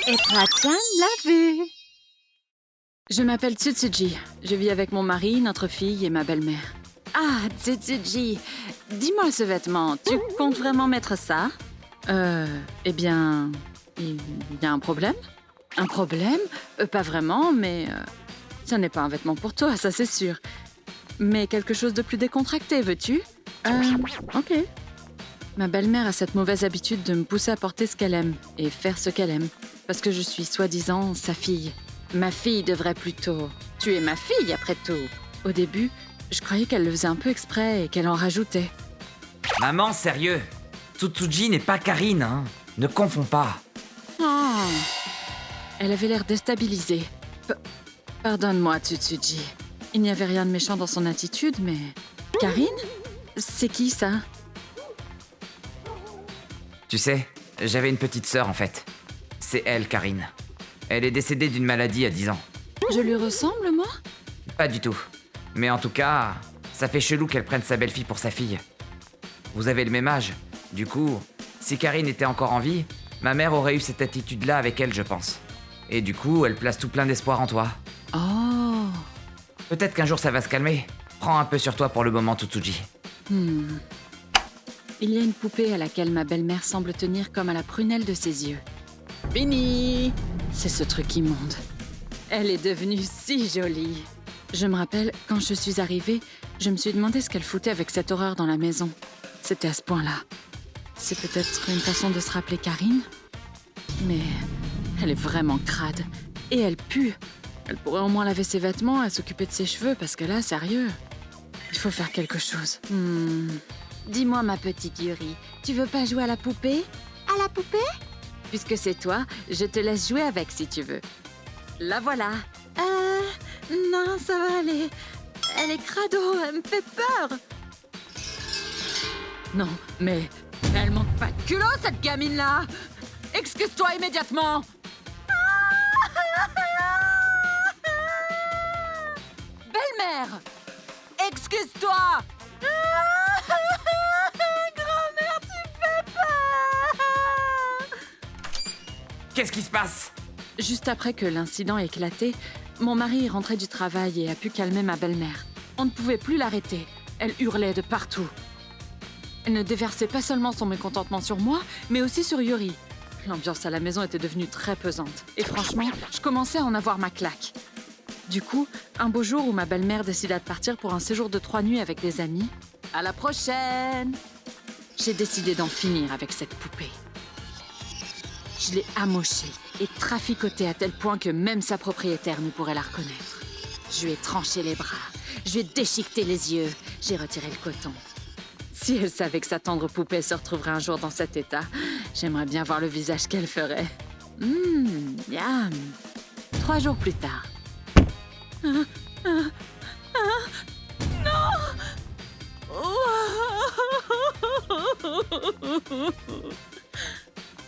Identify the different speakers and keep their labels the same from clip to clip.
Speaker 1: Etra-chan l'a vu. Je m'appelle Tsutsuji. Je vis avec mon mari, notre fille et ma belle-mère. Ah, Tsutsuji, dis-moi ce vêtement, tu comptes vraiment mettre ça? Eh bien, il y a un problème? Un problème? Pas vraiment, mais ça n'est pas un vêtement pour toi, ça c'est sûr. Mais quelque chose de plus décontracté, veux-tu? Ok. Ma belle-mère a cette mauvaise habitude de me pousser à porter ce qu'elle aime et faire ce qu'elle aime. Parce que je suis soi-disant sa fille. Ma fille devrait plutôt... Tu es ma fille, après tout. Au début, je croyais qu'elle le faisait un peu exprès et qu'elle en rajoutait.
Speaker 2: Maman, sérieux, Tsutsuji n'est pas Karine, hein. Ne confonds pas.
Speaker 1: Oh. Elle avait l'air déstabilisée. Pardonne-moi, Tsutsuji. Il n'y avait rien de méchant dans son attitude, mais... Karine? C'est qui, ça?
Speaker 2: Tu sais, j'avais une petite sœur, en fait. C'est elle, Karine. Elle est décédée d'une maladie à 10 ans.
Speaker 1: Je lui ressemble, moi?
Speaker 2: Pas du tout. Mais en tout cas, ça fait chelou qu'elle prenne sa belle-fille pour sa fille. Vous avez le même âge. Du coup, si Karine était encore en vie, ma mère aurait eu cette attitude-là avec elle, je pense. Et du coup, elle place tout plein d'espoir en toi.
Speaker 1: Oh.
Speaker 2: Peut-être qu'un jour ça va se calmer. Prends un peu sur toi pour le moment, Tsutsuji.
Speaker 1: Il y a une poupée à laquelle ma belle-mère semble tenir comme à la prunelle de ses yeux. Fini! C'est ce truc immonde. Elle est devenue si jolie. Je me rappelle, quand je suis arrivée, je me suis demandé ce qu'elle foutait avec cette horreur dans la maison. C'était à ce point-là. C'est peut-être une façon de se rappeler Karine? Mais elle est vraiment crade. Et elle pue. Elle pourrait au moins laver ses vêtements et s'occuper de ses cheveux, parce que là, sérieux, il faut faire quelque chose. Dis-moi, ma petite Yuri, tu veux pas jouer à la poupée? À la poupée? Puisque c'est toi, je te laisse jouer avec si tu veux. La voilà. Non, ça va aller. Elle est crado, elle me fait peur. Non, mais elle manque pas de culot, cette gamine-là. Excuse-toi immédiatement. Belle-mère, excuse-toi. Grand-mère, tu fais peur.
Speaker 2: Qu'est-ce qui se passe?
Speaker 1: Juste après que l'incident ait éclaté, mon mari est rentré du travail et a pu calmer ma belle-mère. On ne pouvait plus l'arrêter. Elle hurlait de partout. Elle ne déversait pas seulement son mécontentement sur moi, mais aussi sur Yuri. L'ambiance à la maison était devenue très pesante. Et franchement, je commençais à en avoir ma claque. Du coup, un beau jour où ma belle-mère décida de partir pour un séjour de 3 nuits avec des amis, à la prochaine! J'ai décidé d'en finir avec cette poupée. Je l'ai amochée et trafficotée à tel point que même sa propriétaire ne pourrait la reconnaître. Je lui ai tranché les bras, je lui ai déchiqueté les yeux, j'ai retiré le coton. Si elle savait que sa tendre poupée se retrouverait un jour dans cet état, j'aimerais bien voir le visage qu'elle ferait. Miam! 3 jours plus tard. Non!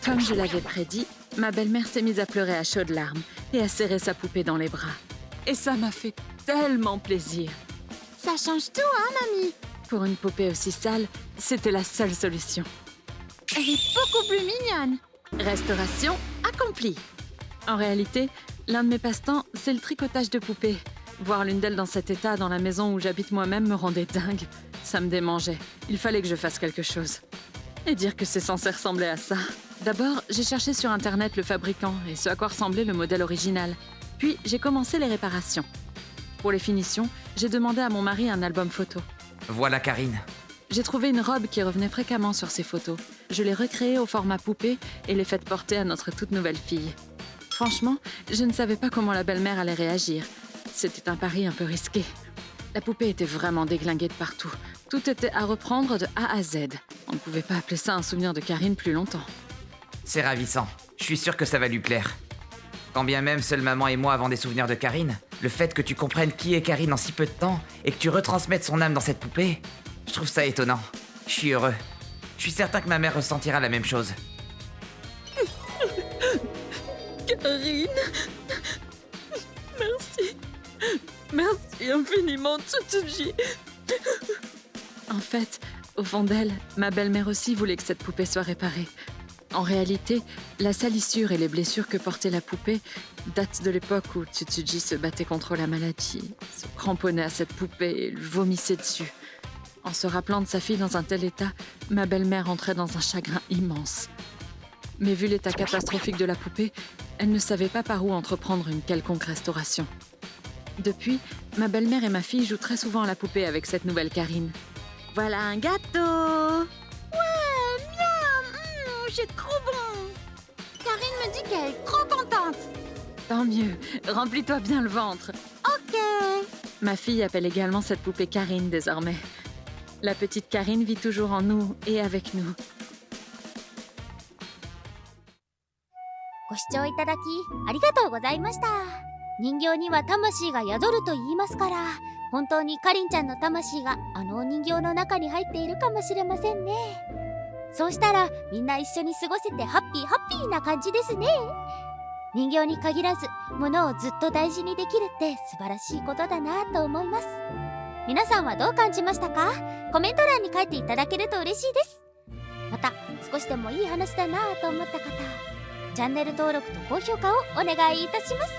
Speaker 1: Comme je l'avais prédit, ma belle-mère s'est mise à pleurer à chaudes larmes et à serrer sa poupée dans les bras. Et ça m'a fait tellement plaisir. Ça change tout, hein, mamie? Pour une poupée aussi sale, c'était la seule solution. Elle est beaucoup plus mignonne. Restauration accomplie. En réalité, l'un de mes passe-temps, c'est le tricotage de poupées. Voir l'une d'elles dans cet état dans la maison où j'habite moi-même me rendait dingue. Ça me démangeait. Il fallait que je fasse quelque chose. Et dire que c'est censé ressembler à ça. D'abord, j'ai cherché sur Internet le fabricant et ce à quoi ressemblait le modèle original. Puis, j'ai commencé les réparations. Pour les finitions, j'ai demandé à mon mari un album photo.
Speaker 2: Voilà Karine.
Speaker 1: J'ai trouvé une robe qui revenait fréquemment sur ces photos. Je l'ai recréée au format poupée et l'ai faite porter à notre toute nouvelle fille. Franchement, je ne savais pas comment la belle-mère allait réagir. C'était un pari un peu risqué. La poupée était vraiment déglinguée de partout. Tout était à reprendre de A à Z. On ne pouvait pas appeler ça un souvenir de Karine plus longtemps.
Speaker 2: C'est ravissant. Je suis sûr que ça va lui plaire. Quand bien même seule maman et moi avons des souvenirs de Karine, le fait que tu comprennes qui est Karine en si peu de temps et que tu retransmettes son âme dans cette poupée, je trouve ça étonnant. Je suis heureux. Je suis certain que ma mère ressentira la même chose.
Speaker 1: Karine, merci. Merci infiniment, Tsutsuji. En fait, au fond d'elle, ma belle-mère aussi voulait que cette poupée soit réparée. En réalité, la salissure et les blessures que portait la poupée datent de l'époque où Tsutsuji se battait contre la maladie, se cramponnait à cette poupée et lui vomissait dessus. En se rappelant de sa fille dans un tel état, ma belle-mère entrait dans un chagrin immense. Mais vu l'état catastrophique de la poupée, elle ne savait pas par où entreprendre une quelconque restauration. Depuis, ma belle-mère et ma fille jouent très souvent à la poupée avec cette nouvelle Karine. Voilà un gâteau!
Speaker 3: C'est trop bon! Karine me dit qu'elle est trop contente.
Speaker 1: Tant mieux, remplis-toi bien le ventre.
Speaker 3: Ok.
Speaker 1: Ma fille appelle également cette poupée Karine désormais. La petite Karine vit toujours en nous et avec nous.
Speaker 3: ご視聴いただきありがとうございました。人形には魂が宿ると言いますから、本当にかりんちゃんの魂があのお人形の中に入っているかもしれませんね。そうしたらみんな一緒に過ごせてハッピーな感じですね。人形に限らず物をずっと大事にできるって素晴らしいことだなと思います。皆さんはどう感じましたか？コメント欄に書いていただけると嬉しいです。また少しでもいい話だなと思った方、チャンネル登録と高評価をお願いいたします。